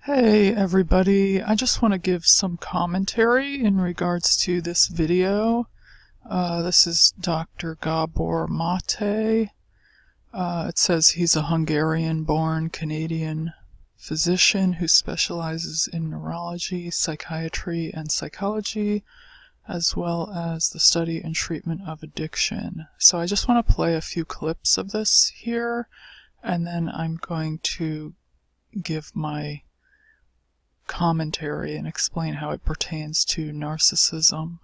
Hey everybody, I just want to give some commentary in regards to this video. This is Dr. Gabor Mate. It says he's a Hungarian-born Canadian physician who specializes in neurology, psychiatry, and psychology, as well as the study and treatment of addiction. So I just want to play a few clips of this here, and then I'm going to give my commentary and explain how it pertains to narcissism.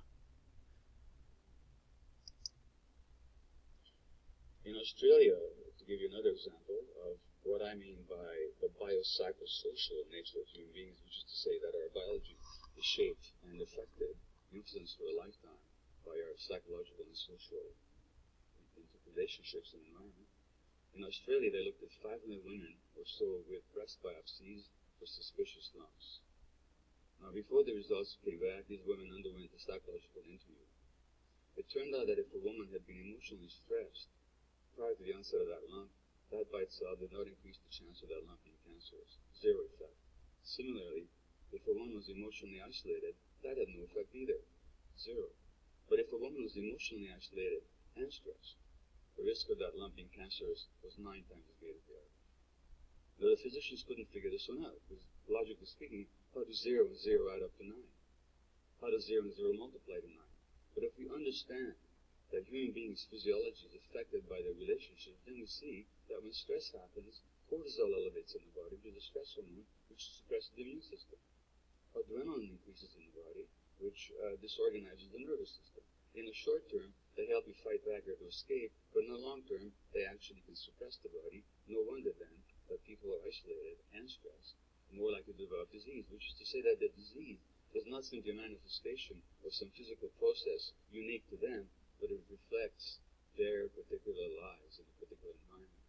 In Australia, to give you another example of what I mean by the biopsychosocial nature of human beings, which is to say that our biology is shaped and affected, influenced for a lifetime by our psychological and social relationships and environment. In Australia, they looked at 500 women or so with breast biopsies for suspicious lumps. Now, before the results came back, these women underwent a psychological interview. It turned out that if a woman had been emotionally stressed prior to the onset of that lump, that by itself did not increase the chance of that lump being cancerous. Zero effect. Similarly, if a woman was emotionally isolated, that had no effect either. Zero. But if a woman was emotionally isolated and stressed, the risk of that lump being cancerous was 9 times as great as the average. Now, the physicians couldn't figure this one out, because logically speaking, how do 0 and 0 add up to 9? How does 0 and 0 multiply to 9? But if we understand that human beings' physiology is affected by their relationships, then we see that when stress happens, cortisol elevates in the body, which is a stress hormone, which suppresses the immune system. Adrenaline increases in the body, which disorganizes the nervous system. In the short term, they help you fight back or to escape, but in the long term, they actually can suppress the body. No wonder then that people are isolated and stressed, more likely to develop disease, which is to say that the disease is not simply a manifestation of some physical process unique to them, but it reflects their particular lives in a particular environment,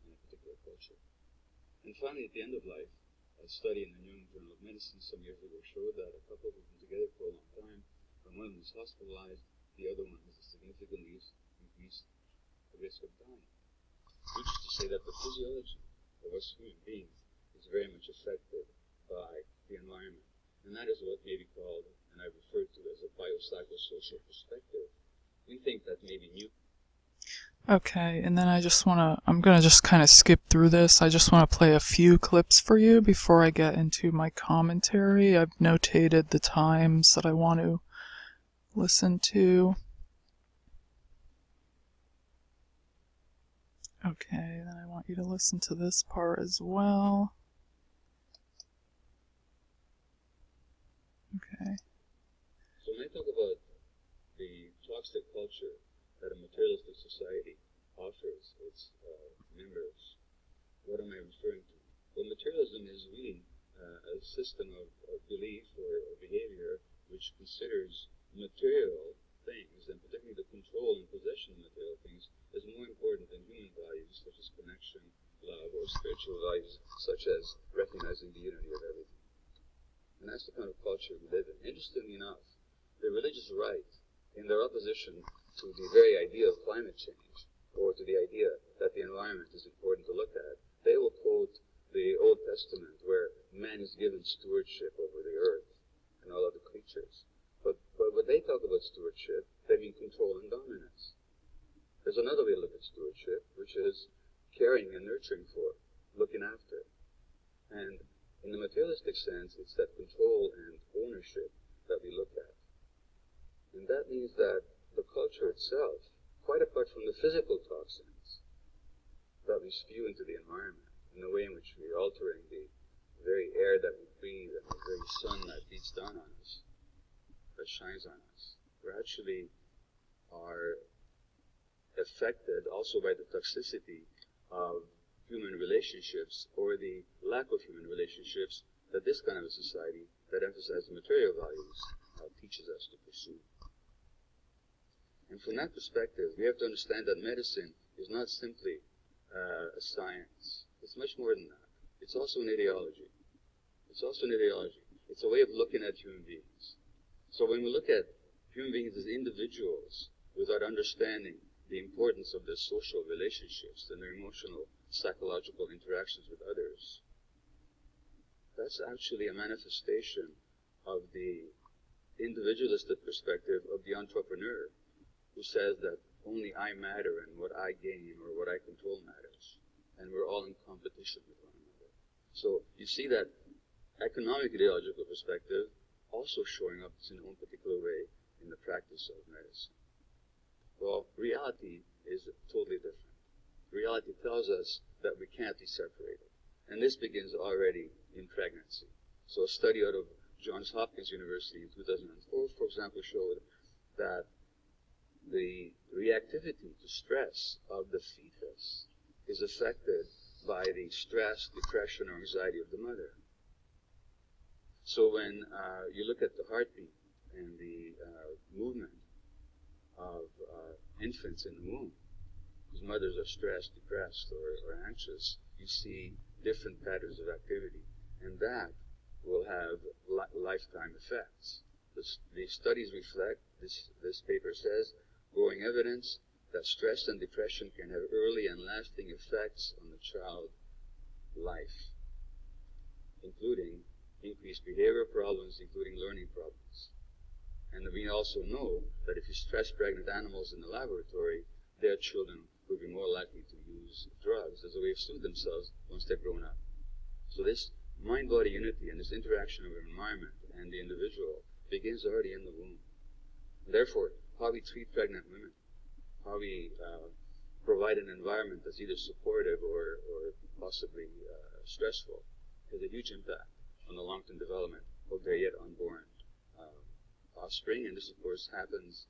in a particular culture. And finally, at the end of life, a study in the New England Journal of Medicine some years ago showed that a couple who've been together for a long time, when one of them is hospitalized, the other one has a significantly increased risk of dying. Which is to say that the physiology of us human beings is very much affected by the environment. And that is what may be called, and I refer to as a biopsychosocial perspective. We think that maybe new. Okay, and then I'm gonna just kind of skip through this. I just want to play a few clips for you before I get into my commentary. I've notated the times that I want to listen to. Okay, then I want you to listen to this part as well. Okay. So when I talk about the toxic culture that a materialistic society offers its members, what am I referring to? Well, materialism is really a system of belief or behavior which considers material things, and particularly the control and possession of material things, as more important than human values such as connection, love, or spiritual values such as recognizing the unity of everything. And that's the kind of culture we live in. Interestingly enough, the religious right, in their opposition to the very idea of climate change, or to the idea that the environment is important to look at, they will quote the Old Testament where man is given stewardship over the earth and all other creatures. But when they talk about stewardship, they mean control and dominance. There's another way to look at stewardship, which is caring and nurturing for, looking after. And in the materialistic sense, it's that control and ownership that we look at. And that means that the culture itself, quite apart from the physical toxins that we spew into the environment, and the way in which we're altering the very air that we breathe and the very sun that beats down on us, that shines on us, we actually are affected also by the toxicity of human relationships, or the lack of human relationships that this kind of a society that emphasizes material values teaches us to pursue. And from that perspective, we have to understand that medicine is not simply a science. It's much more than that. It's also an ideology. It's also an ideology. It's a way of looking at human beings. So when we look at human beings as individuals without understanding the importance of their social relationships and their emotional, psychological interactions with others, that's actually a manifestation of the individualistic perspective of the entrepreneur, who says that only I matter and what I gain or what I control matters, and we're all in competition with one another. So you see that economic ideological perspective also showing up in its own particular way in the practice of medicine. Well, reality is totally different. Reality tells us that we can't be separated. And this begins already in pregnancy. So a study out of Johns Hopkins University in 2004, for example, showed that the reactivity to stress of the fetus is affected by the stress, depression, or anxiety of the mother. So when you look at the heartbeat and the movement of infants in the womb, whose mothers are stressed, depressed, or anxious, you see different patterns of activity, and that will have lifetime effects. The studies reflect, this paper says, growing evidence that stress and depression can have early and lasting effects on the child life, including increased behavior problems, including learning problems. And we also know that if you stress pregnant animals in the laboratory, their children will be more likely to use drugs as a way of soothing themselves once they're grown up. So this mind-body unity and this interaction of the environment and the individual begins already in the womb. Therefore, how we treat pregnant women, how we provide an environment that's either supportive or possibly stressful, has a huge impact on the long-term development of their yet unborn offspring. And this, of course, happens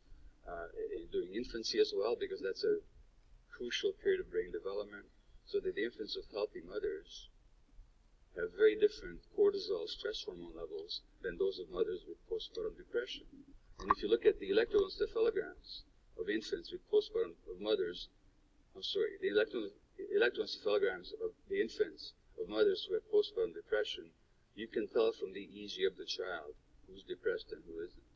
during infancy as well, because that's a crucial period of brain development, so that the infants of healthy mothers have very different cortisol stress hormone levels than those of mothers with postpartum depression. And if you look at the electroencephalograms of infants with postpartum, of mothers, the electroencephalograms of the infants of mothers who have postpartum depression, you can tell from the EEG of the child who's depressed and who isn't.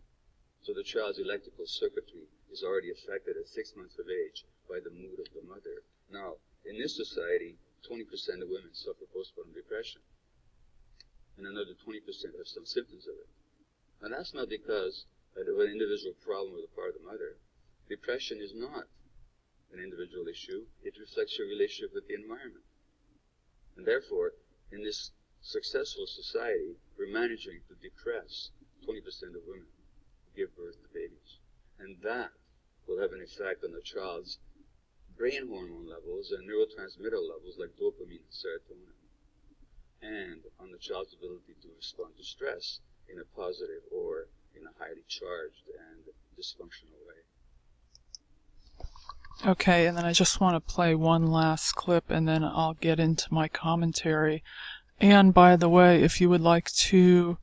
So the child's electrical circuitry is already affected at 6 months of age by the mood of the mother. Now, in this society, 20% of women suffer postpartum depression, and another 20% have some symptoms of it. And that's not because of an individual problem with the part of the mother. Depression is not an individual issue. It reflects your relationship with the environment. And therefore, in this successful society, we're managing to depress 20% of women who give birth to babies. And that will have an effect on the child's brain hormone levels and neurotransmitter levels like dopamine and serotonin, and on the child's ability to respond to stress in a positive or in a highly charged and dysfunctional way. Okay, and then I just want to play one last clip and then I'll get into my commentary. And by the way, if you would like to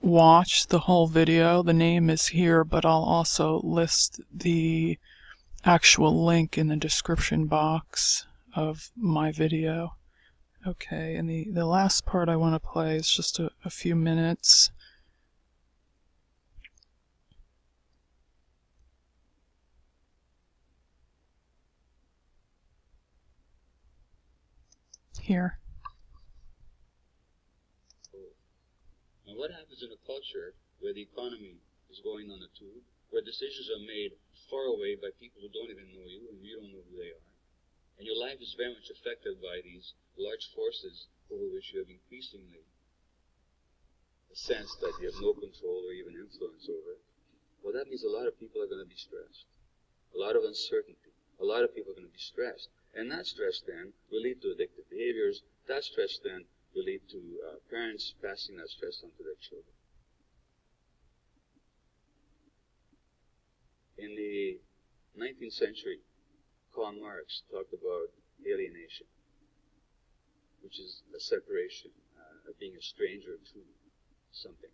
watch the whole video, the name is here, but I'll also list the actual link in the description box of my video. Okay, and the last part I want to play is just a few minutes. Here. And what happens in a culture where the economy is going on a tube, where decisions are made far away by people who don't even know you and you don't know who they are, and your life is very much affected by these large forces over which you have increasingly a sense that you have no control or even influence over? Well, that means a lot of people are going to be stressed. A lot of uncertainty. A lot of people are going to be stressed. And that stress then will lead to addictive behaviors. That stress then will lead to parents passing that stress on to their children. In the 19th century, Karl Marx talked about alienation, which is a separation, of being a stranger to something.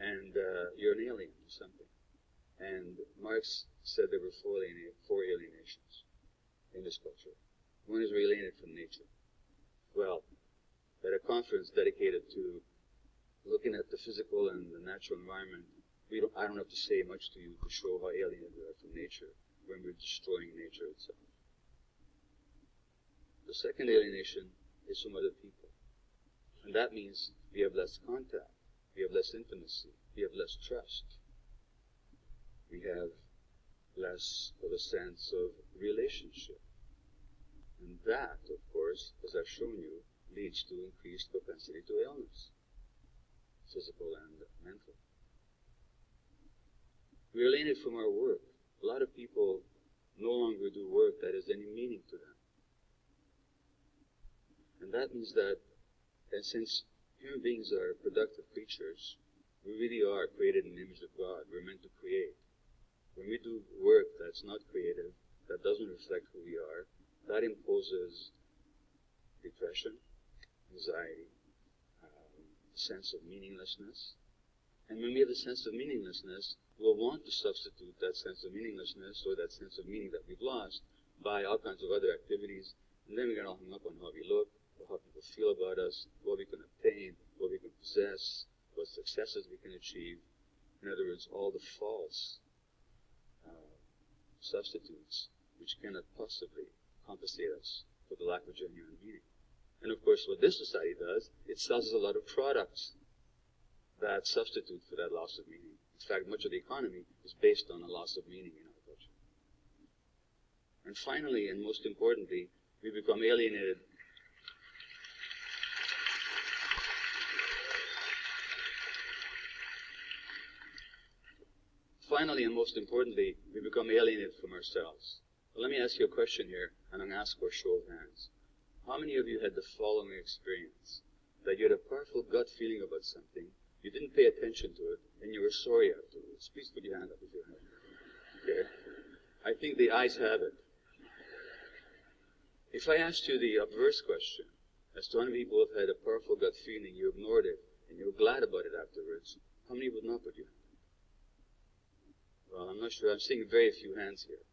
And you're an alien to something. And Marx said there were four alienations in this culture. One is we're alienated from nature. Well, at a conference dedicated to looking at the physical and the natural environment, I don't have to say much to you to show how alienated we are from nature when we're destroying nature itself. The second alienation is from other people. And that means we have less contact, we have less intimacy, we have less trust. We have less of a sense of relationship. And that, of course, as I've shown you, leads to increased propensity to illness, physical and mental. We're alienated from our work. A lot of people no longer do work that has any meaning to them. And that means that, and since human beings are productive creatures, we really are created in the image of God. We're meant to create. When we do work that's not creative, that doesn't reflect who we are, that imposes depression, anxiety, sense of meaninglessness. And when we have a sense of meaninglessness, we'll want to substitute that sense of meaninglessness or that sense of meaning that we've lost by all kinds of other activities. And then we get all hung up on how we look, or how people feel about us, what we can obtain, what we can possess, what successes we can achieve. In other words, all the false substitutes which cannot possibly compensate us for the lack of genuine meaning. And of course, what this society does, it sells us a lot of products that substitute for that loss of meaning. In fact, much of the economy is based on a loss of meaning in our culture. And finally, and most importantly, we become alienated. Finally, and most importantly, we become alienated from ourselves. Well, let me ask you a question here, and I'm going to ask for a show of hands. How many of you had the following experience? That you had a powerful gut feeling about something, you didn't pay attention to it, and you were sorry afterwards? Please put your hand up if you have it. Okay. I think the ayes have it. If I asked you the obverse question, as to how many people have had a powerful gut feeling, you ignored it, and you were glad about it afterwards, how many would not put your hand up? Well, I'm not sure. I'm seeing very few hands here.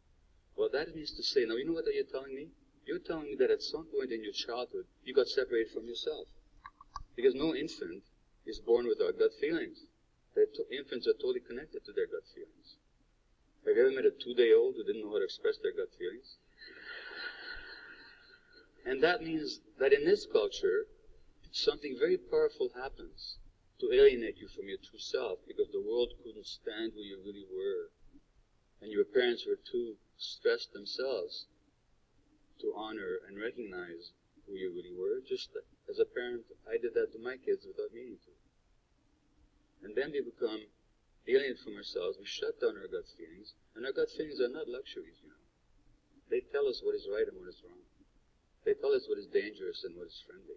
Well, that means to say, now you know what you're telling me? You're telling me that at some point in your childhood, you got separated from yourself. Because no infant is born without gut feelings. Infants are totally connected to their gut feelings. Have you ever met a 2-day-old who didn't know how to express their gut feelings? And that means that in this culture, something very powerful happens to alienate you from your true self, because the world couldn't stand who you really were. And your parents were too stressed themselves to honor and recognize who you really were. Just as a parent, I did that to my kids without meaning to. And then we become alienated from ourselves. We shut down our gut feelings. And our gut feelings are not luxuries, you know. They tell us what is right and what is wrong. They tell us what is dangerous and what is friendly.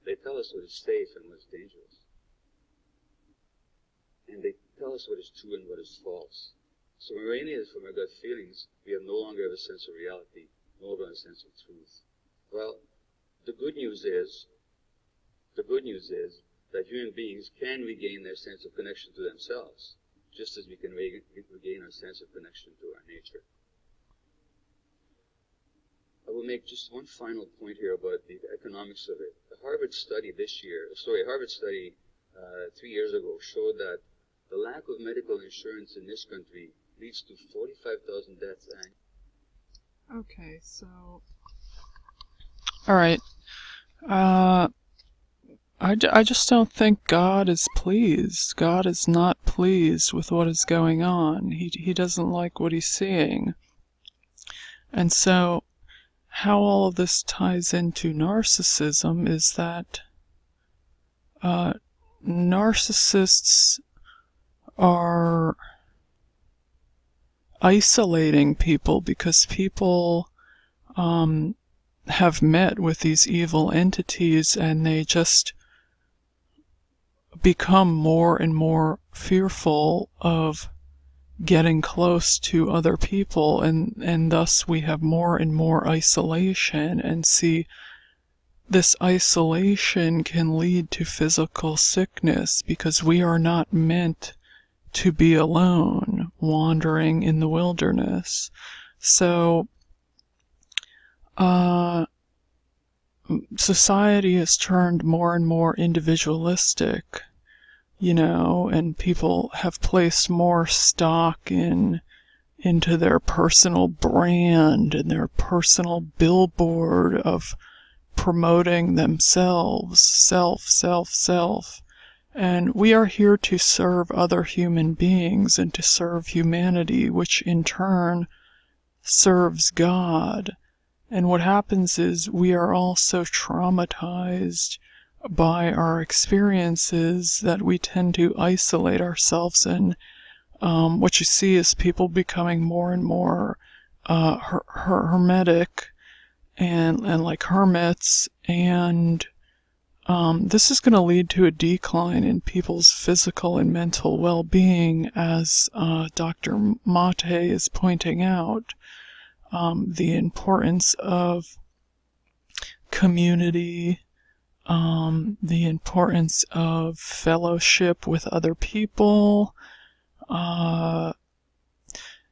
They tell us what is safe and what is dangerous. And they tell us what is true and what is false. So when we're alienated from our gut feelings, we no longer have a sense of reality, no longer have a sense of truth. Well, the good news is that human beings can regain their sense of connection to themselves, just as we can regain our sense of connection to our nature. I will make just one final point here about the economics of it. A Harvard study 3 years ago showed that the lack of medical insurance in this country leads to 45,000 deaths annually. Okay, so... Alright. I just don't think God is pleased. God is not pleased with what is going on. He doesn't like what he's seeing. And so, how all of this ties into narcissism is that narcissists are isolating people because people have met with these evil entities and they just become more and more fearful of getting close to other people, and thus we have more and more isolation. And see, this isolation can lead to physical sickness because we are not meant to be alone, wandering in the wilderness. So, society has turned more and more individualistic, you know, and people have placed more stock into their personal brand and their personal billboard of promoting themselves, self, self, self. And we are here to serve other human beings and to serve humanity, which in turn serves God. And what happens is we are all so traumatized by our experiences that we tend to isolate ourselves, and what you see is people becoming more and more hermetic and like hermits, and this is going to lead to a decline in people's physical and mental well-being, as Dr. Mate is pointing out. The importance of community, the importance of fellowship with other people.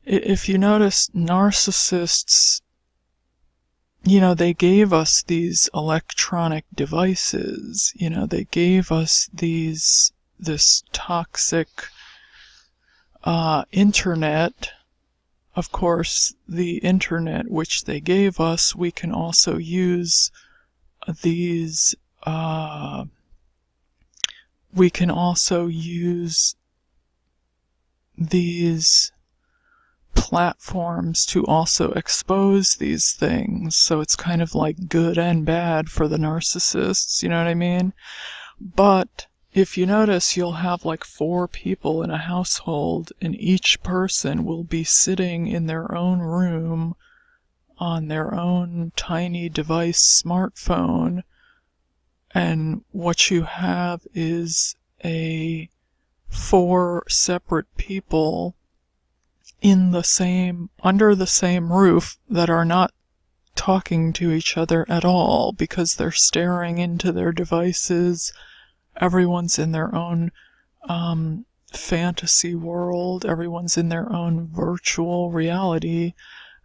If you notice, narcissists, they gave us these electronic devices, they gave us this toxic internet. Of course, the internet which they gave us, we can also use these platforms to also expose these things. So it's kind of like good and bad for the narcissists, you know what I mean? But if you notice, you'll have like 4 people in a household, and each person will be sitting in their own room on their own tiny device smartphone, and what you have is 4 separate people under the same roof that are not talking to each other at all, because they're staring into their devices. Everyone's in their own fantasy world. Everyone's in their own virtual reality.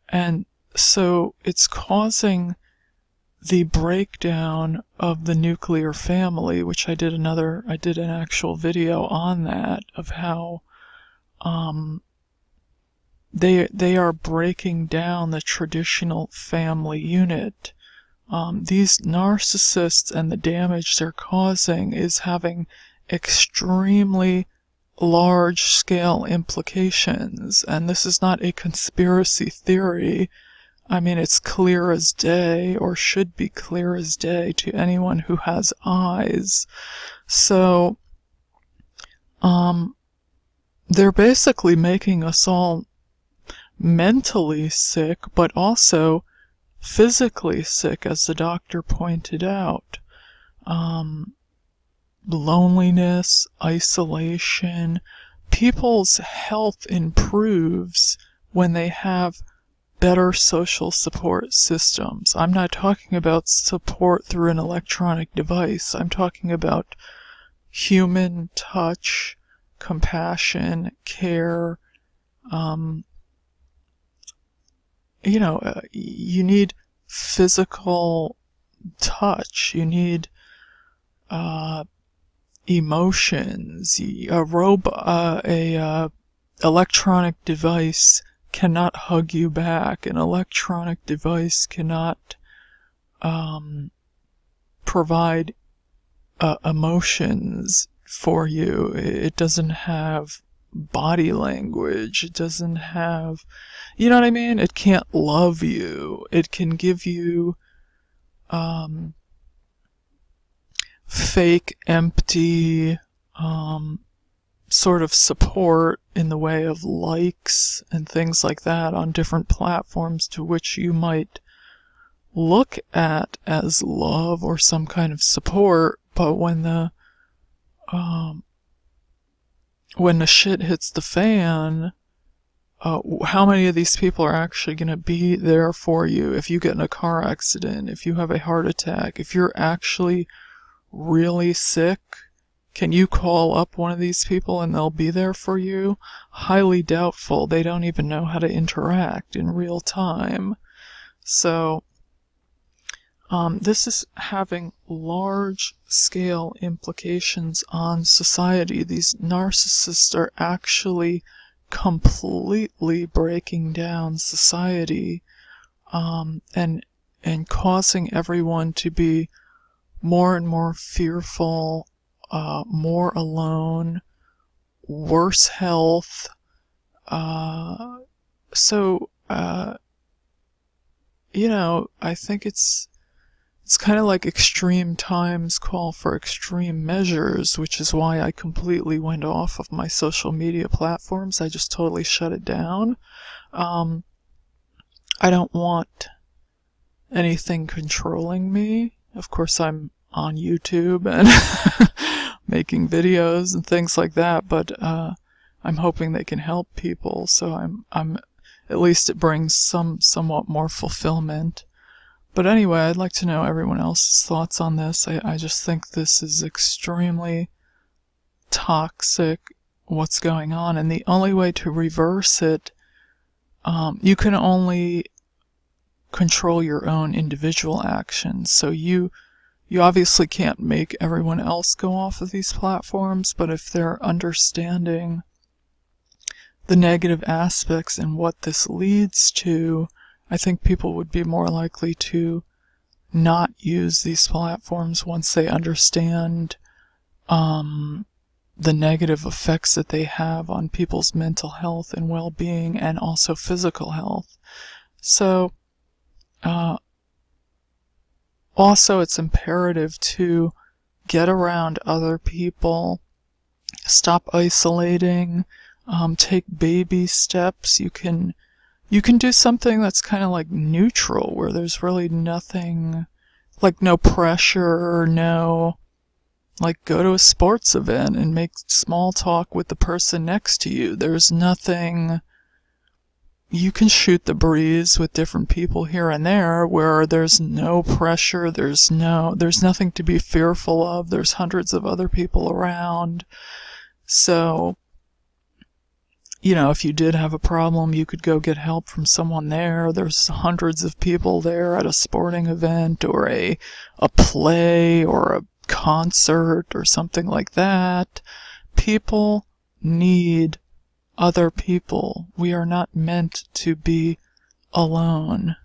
And so it's causing the breakdown of the nuclear family, which I did an actual video on that, of how they are breaking down the traditional family unit. These narcissists, and the damage they're causing is having extremely large-scale implications. And this is not a conspiracy theory. I mean, it's clear as day, or should be clear as day to anyone who has eyes. So, they're basically making us all mentally sick, but also physically sick, as the doctor pointed out. Loneliness, isolation. People's health improves when they have better social support systems. I'm not talking about support through an electronic device. I'm talking about human touch, compassion, care. You need physical touch. You need emotions. Electronic device cannot hug you back. An electronic device cannot provide emotions for you. It doesn't have body language. It doesn't have, you know what I mean? It can't love you. It can give you fake, empty sort of support in the way of likes and things like that on different platforms, to which you might look at as love or some kind of support. But when the shit hits the fan, how many of these people are actually going to be there for you if you get in a car accident, if you have a heart attack, if you're actually really sick? Can you call up one of these people and they'll be there for you? Highly doubtful. They don't even know how to interact in real time. So, this is having large-scale implications on society. These narcissists are actually completely breaking down society, and and causing everyone to be more and more fearful, more alone, worse health. I think it's kind of like extreme times call for extreme measures, which is why I completely went off of my social media platforms. I just totally shut it down. I don't want anything controlling me. Of course, I'm on YouTube and making videos and things like that, but I'm hoping they can help people, so I'm at least it brings somewhat more fulfillment. But anyway, I'd like to know everyone else's thoughts on this. I just think this is extremely toxic, what's going on, and the only way to reverse it, you can only control your own individual actions. So you obviously can't make everyone else go off of these platforms, but if they're understanding the negative aspects and what this leads to, I think people would be more likely to not use these platforms once they understand the negative effects that they have on people's mental health and well-being, and also physical health. So also it's imperative to get around other people, stop isolating, take baby steps. You can do something that's kind of like neutral, where there's really nothing, like no pressure, like go to a sports event and make small talk with the person next to you. There's nothing, you can shoot the breeze with different people here and there where there's no pressure, there's nothing to be fearful of, there's hundreds of other people around. So, if you did have a problem, you could go get help from someone there. There's hundreds of people there at a sporting event or a play or a concert or something like that. People need other people. We are not meant to be alone.